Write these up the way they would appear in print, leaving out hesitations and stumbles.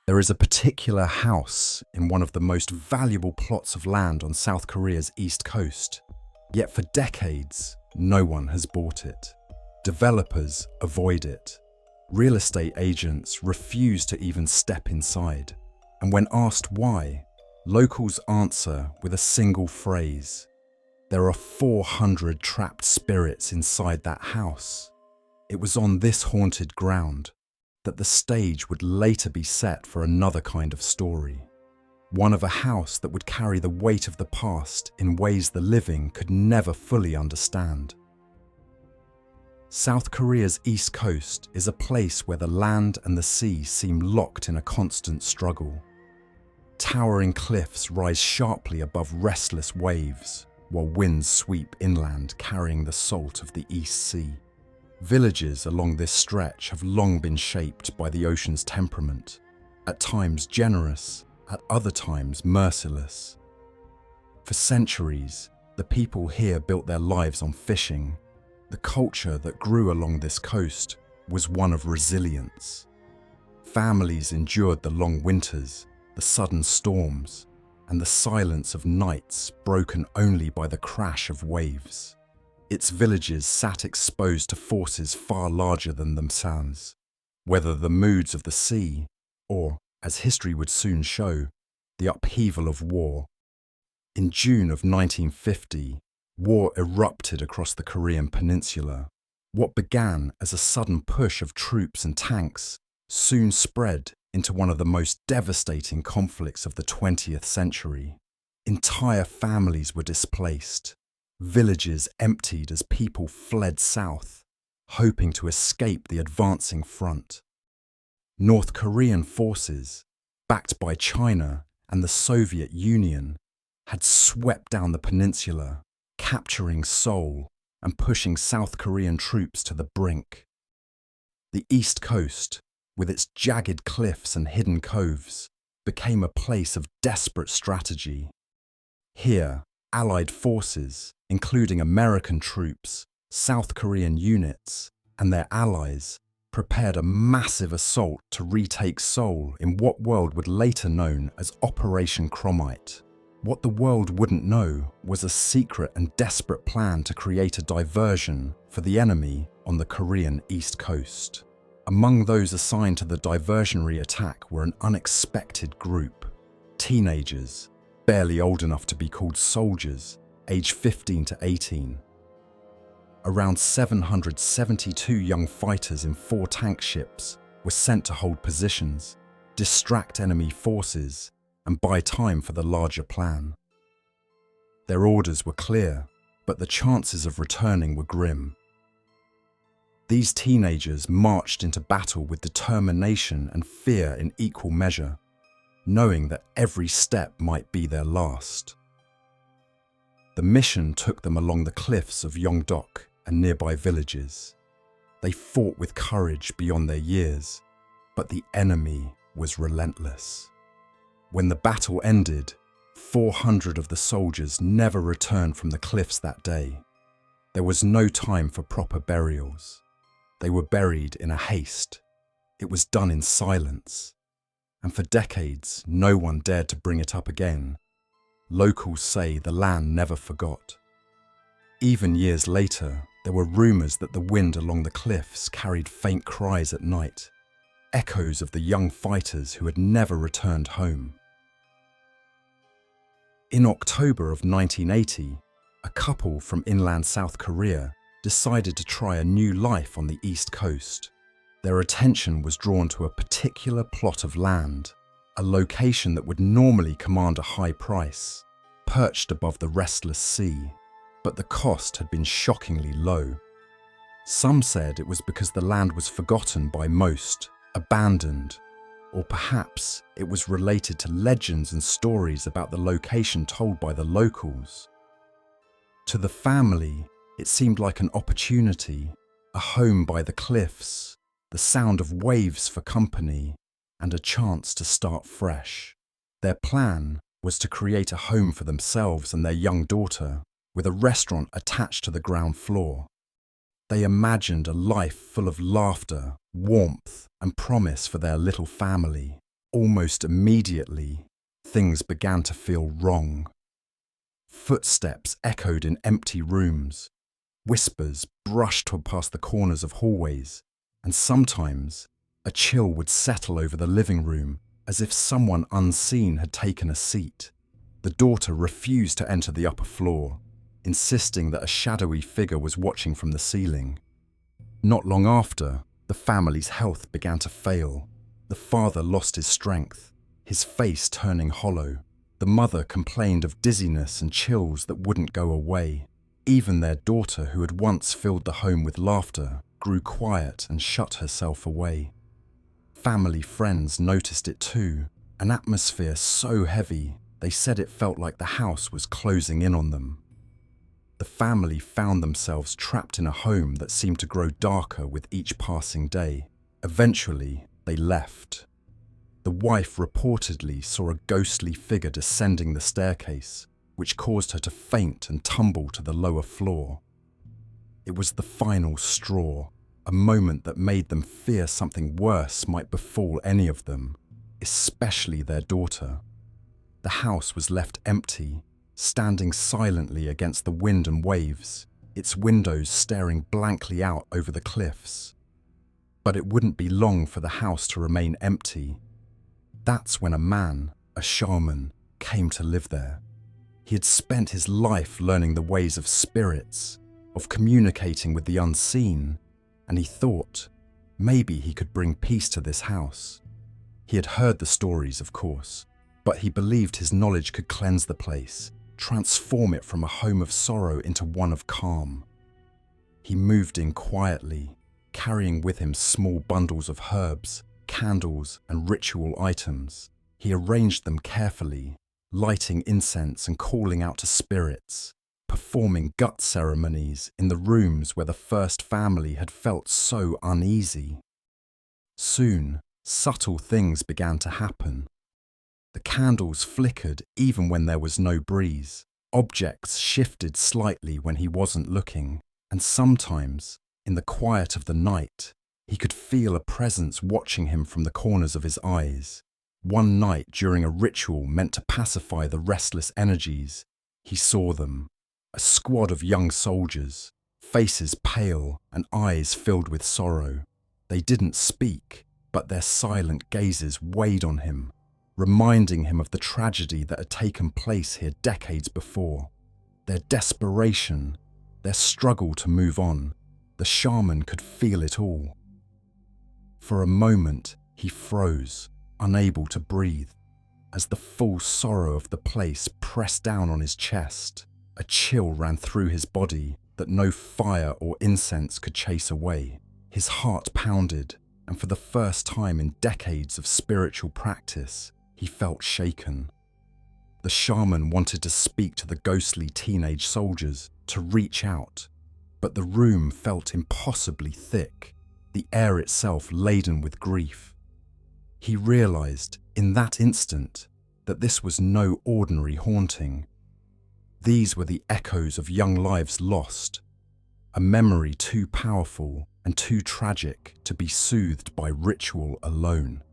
There is a particular house in one of the most valuable plots of land on South Korea's east coast. Yet for decades, no one has bought it. Developers avoid it. Real estate agents refuse to even step inside. And when asked why, locals answer with a single phrase: there are 400 trapped spirits inside that house. It was on this haunted ground that the stage would later be set for another kind of story. One of a house that would carry the weight of the past in ways the living could never fully understand. South Korea's east coast is a place where the land and the sea seem locked in a constant struggle. Towering cliffs rise sharply above restless waves, while winds sweep inland carrying the salt of the East Sea. Villages along this stretch have long been shaped by the ocean's temperament, at times generous, at other times merciless. For centuries, the people here built their lives on fishing. The culture that grew along this coast was one of resilience. Families endured the long winters, the sudden storms, and the silence of nights broken only by the crash of waves. Its villages sat exposed to forces far larger than themselves, whether the moods of the sea or, as history would soon show, the upheaval of war. In June of 1950, war erupted across the Korean peninsula. What began as a sudden push of troops and tanks soon spread into one of the most devastating conflicts of the 20th century. Entire families were displaced. Villages emptied as people fled south, hoping to escape the advancing front. North Korean forces, backed by China and the Soviet Union, had swept down the peninsula, capturing Seoul and pushing South Korean troops to the brink. The East Coast, with its jagged cliffs and hidden coves, became a place of desperate strategy. Here, Allied forces, including American troops, South Korean units, and their allies, prepared a massive assault to retake Seoul in what world would later known as Operation Chromite. What the world wouldn't know was a secret and desperate plan to create a diversion for the enemy on the Korean east coast. Among those assigned to the diversionary attack were an unexpected group: teenagers, barely old enough to be called soldiers, aged 15 to 18. Around 772 young fighters in 4 tank ships were sent to hold positions, distract enemy forces, and buy time for the larger plan. Their orders were clear, but the chances of returning were grim. These teenagers marched into battle with determination and fear in equal measure, knowing that every step might be their last. The mission took them along the cliffs of Yeongdeok and nearby villages. They fought with courage beyond their years, but the enemy was relentless. When the battle ended, 400 of the soldiers never returned from the cliffs that day. There was no time for proper burials. They were buried in a haste. It was done in silence. And for decades, no one dared to bring it up again. Locals say the land never forgot. Even years later, there were rumours that the wind along the cliffs carried faint cries at night, echoes of the young fighters who had never returned home. In October of 1980, a couple from inland South Korea decided to try a new life on the East Coast. Their attention was drawn to a particular plot of land, a location that would normally command a high price, perched above the restless sea, but the cost had been shockingly low. Some said it was because the land was forgotten by most, abandoned, or perhaps it was related to legends and stories about the location told by the locals. To the family, it seemed like an opportunity, a home by the cliffs, the sound of waves for company, and a chance to start fresh. Their plan was to create a home for themselves and their young daughter, with a restaurant attached to the ground floor. They imagined a life full of laughter, warmth, and promise for their little family, almost immediately, things began to feel wrong. Footsteps echoed in empty rooms. Whispers brushed past the corners of hallways, and sometimes a chill would settle over the living room as if someone unseen had taken a seat. The daughter refused to enter the upper floor, insisting that a shadowy figure was watching from the ceiling. Not long after, the family's health began to fail. The father lost his strength, his face turning hollow. The mother complained of dizziness and chills that wouldn't go away. Even their daughter, who had once filled the home with laughter, grew quiet and shut herself away. Family friends noticed it too, an atmosphere so heavy they said it felt like the house was closing in on them. The family found themselves trapped in a home that seemed to grow darker with each passing day. Eventually, they left. The wife reportedly saw a ghostly figure descending the staircase, which caused her to faint and tumble to the lower floor. It was the final straw, a moment that made them fear something worse might befall any of them, especially their daughter. The house was left empty, standing silently against the wind and waves, its windows staring blankly out over the cliffs. But it wouldn't be long for the house to remain empty. That's when a man, a shaman, came to live there. He had spent his life learning the ways of spirits, of communicating with the unseen, and he thought maybe he could bring peace to this house. He had heard the stories, of course, but he believed his knowledge could cleanse the place, transform it from a home of sorrow into one of calm. He moved in quietly, carrying with him small bundles of herbs, candles, and ritual items. He arranged them carefully, lighting incense and calling out to spirits, performing gut ceremonies in the rooms where the first family had felt so uneasy. Soon, subtle things began to happen. The candles flickered even when there was no breeze. Objects shifted slightly when he wasn't looking, and sometimes, in the quiet of the night, he could feel a presence watching him from the corners of his eyes. One night during a ritual meant to pacify the restless energies, he saw them, a squad of young soldiers, faces pale and eyes filled with sorrow. They didn't speak, but their silent gazes weighed on him, reminding him of the tragedy that had taken place here decades before. Their desperation, their struggle to move on, the shaman could feel it all. For a moment, he froze, unable to breathe, as the full sorrow of the place pressed down on his chest. A chill ran through his body that no fire or incense could chase away. His heart pounded, and for the first time in decades of spiritual practice, he felt shaken. The shaman wanted to speak to the ghostly teenage soldiers, to reach out, but the room felt impossibly thick, the air itself laden with grief. He realized in that instant that this was no ordinary haunting. These were the echoes of young lives lost, a memory too powerful and too tragic to be soothed by ritual alone.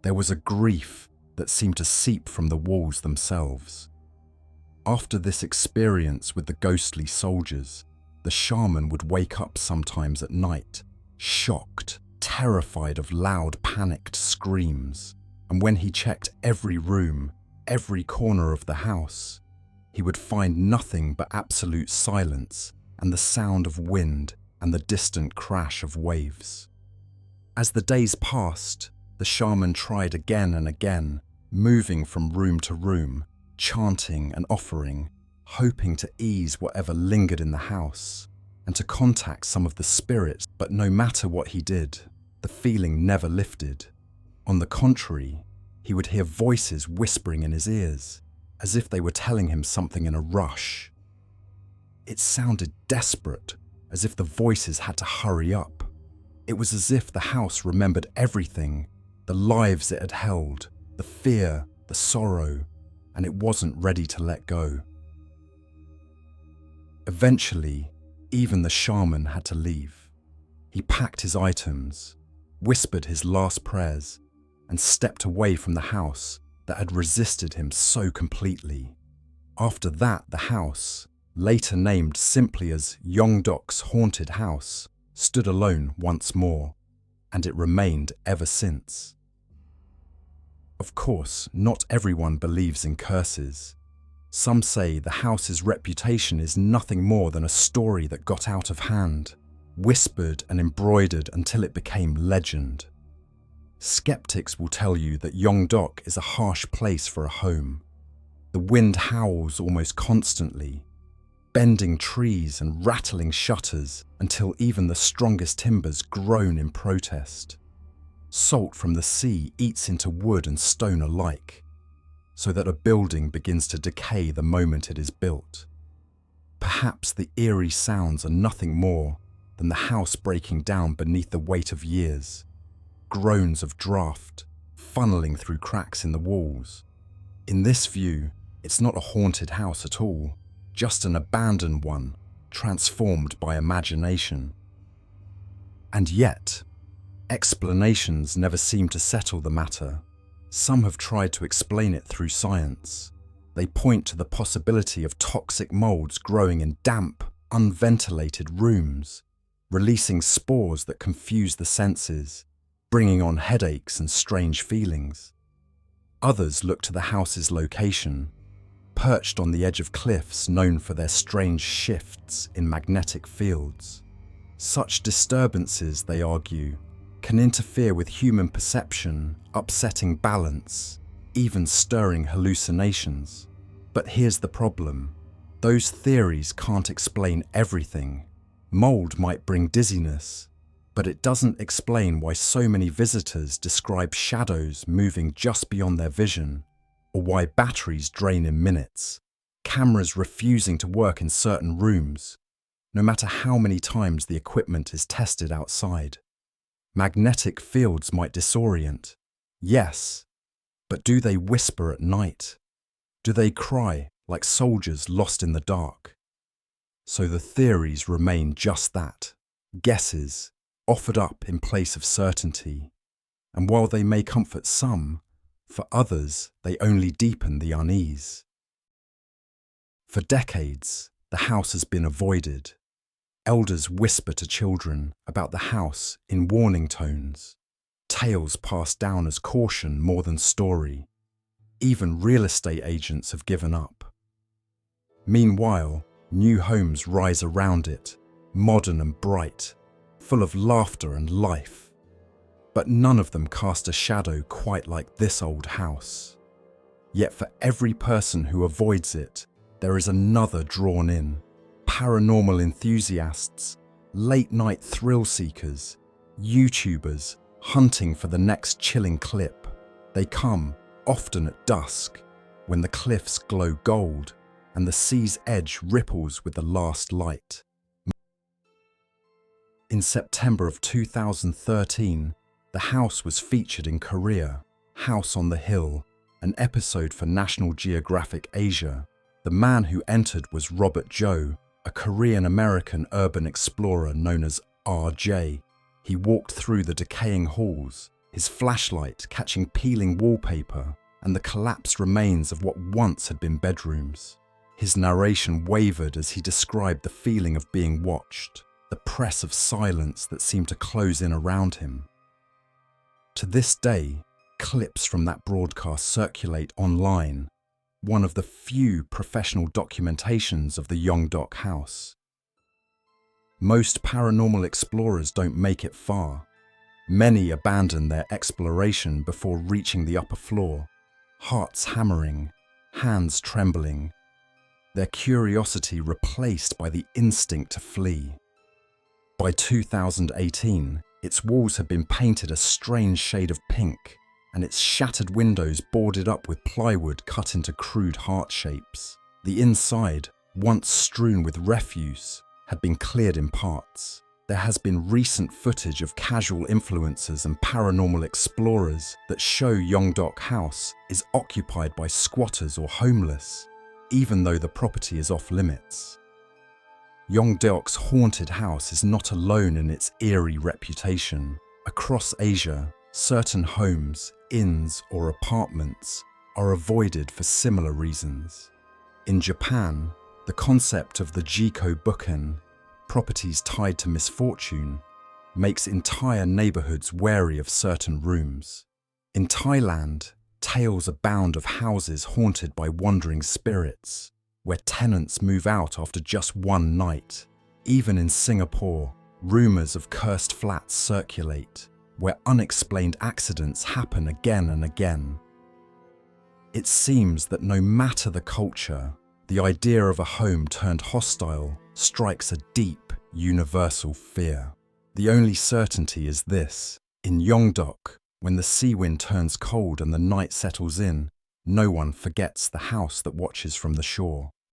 There was a grief that seemed to seep from the walls themselves. After this experience with the ghostly soldiers, the shaman would wake up sometimes at night, shocked, terrified of loud, panicked screams. And when he checked every room, every corner of the house, he would find nothing but absolute silence and the sound of wind and the distant crash of waves. As the days passed, the shaman tried again and again, moving from room to room, chanting and offering, hoping to ease whatever lingered in the house and to contact some of the spirits, but no matter what he did, the feeling never lifted. On the contrary, he would hear voices whispering in his ears, as if they were telling him something in a rush. It sounded desperate, as if the voices had to hurry up. It was as if the house remembered everything, the lives it had held, the fear, the sorrow, and it wasn't ready to let go. Eventually, even the shaman had to leave. He packed his items, whispered his last prayers, and stepped away from the house that had resisted him so completely. After that, the house, later named simply as Yeongdeok's haunted house, stood alone once more, and it remained ever since. Of course, not everyone believes in curses. Some say the house's reputation is nothing more than a story that got out of hand, whispered and embroidered until it became legend. Skeptics will tell you that Yeongdeok is a harsh place for a home. The wind howls almost constantly, bending trees and rattling shutters until even the strongest timbers groan in protest. Salt from the sea eats into wood and stone alike, so that a building begins to decay the moment it is built. Perhaps the eerie sounds are nothing more than the house breaking down beneath the weight of years, groans of draft funneling through cracks in the walls. In this view, it's not a haunted house at all, just an abandoned one, transformed by imagination. And yet, explanations never seem to settle the matter. Some have tried to explain it through science. They point to the possibility of toxic molds growing in damp, unventilated rooms, releasing spores that confuse the senses, bringing on headaches and strange feelings. Others look to the house's location, perched on the edge of cliffs known for their strange shifts in magnetic fields. Such disturbances, they argue, can interfere with human perception, upsetting balance, even stirring hallucinations. But here's the problem. Those theories can't explain everything. Mold might bring dizziness, but it doesn't explain why so many visitors describe shadows moving just beyond their vision, or why batteries drain in minutes, cameras refusing to work in certain rooms, no matter how many times the equipment is tested outside. Magnetic fields might disorient, yes, but do they whisper at night? Do they cry like soldiers lost in the dark? So the theories remain just that, guesses, offered up in place of certainty. And while they may comfort some, for others they only deepen the unease. For decades, the house has been avoided. Elders whisper to children about the house in warning tones, tales passed down as caution more than story. Even real estate agents have given up. Meanwhile, new homes rise around it, modern and bright, full of laughter and life. But none of them cast a shadow quite like this old house. Yet for every person who avoids it, there is another drawn in. Paranormal enthusiasts, late-night thrill seekers, YouTubers hunting for the next chilling clip. They come, often at dusk, when the cliffs glow gold and the sea's edge ripples with the last light. In September of 2013, the house was featured in Korea, House on the Hill, an episode for National Geographic Asia. The man who entered was Robert Jo, a Korean-American urban explorer known as RJ. He walked through the decaying halls, his flashlight catching peeling wallpaper and the collapsed remains of what once had been bedrooms. His narration wavered as he described the feeling of being watched, the press of silence that seemed to close in around him. To this day, clips from that broadcast circulate online, one of the few professional documentations of the Yeongdeok house. Most paranormal explorers don't make it far. Many abandon their exploration before reaching the upper floor, hearts hammering, hands trembling, their curiosity replaced by the instinct to flee. By 2018, its walls had been painted a strange shade of pink, and its shattered windows boarded up with plywood cut into crude heart shapes. The inside, once strewn with refuse, had been cleared in parts. There has been recent footage of casual influencers and paranormal explorers that show Yeongdeok House is occupied by squatters or homeless, even though the property is off limits. Yeongdeok's haunted house is not alone in its eerie reputation. Across Asia, Certain homes, inns, or apartments are avoided for similar reasons. In Japan, the concept of the Jiko-buken, properties tied to misfortune, makes entire neighborhoods wary of certain rooms. In Thailand, tales abound of houses haunted by wandering spirits, where tenants move out after just one night. Even in Singapore, rumors of cursed flats circulate, where unexplained accidents happen again and again. It seems that no matter the culture, the idea of a home turned hostile strikes a deep, universal fear. The only certainty is this: in Yeongdeok, when the sea wind turns cold and the night settles in, no one forgets the house that watches from the shore.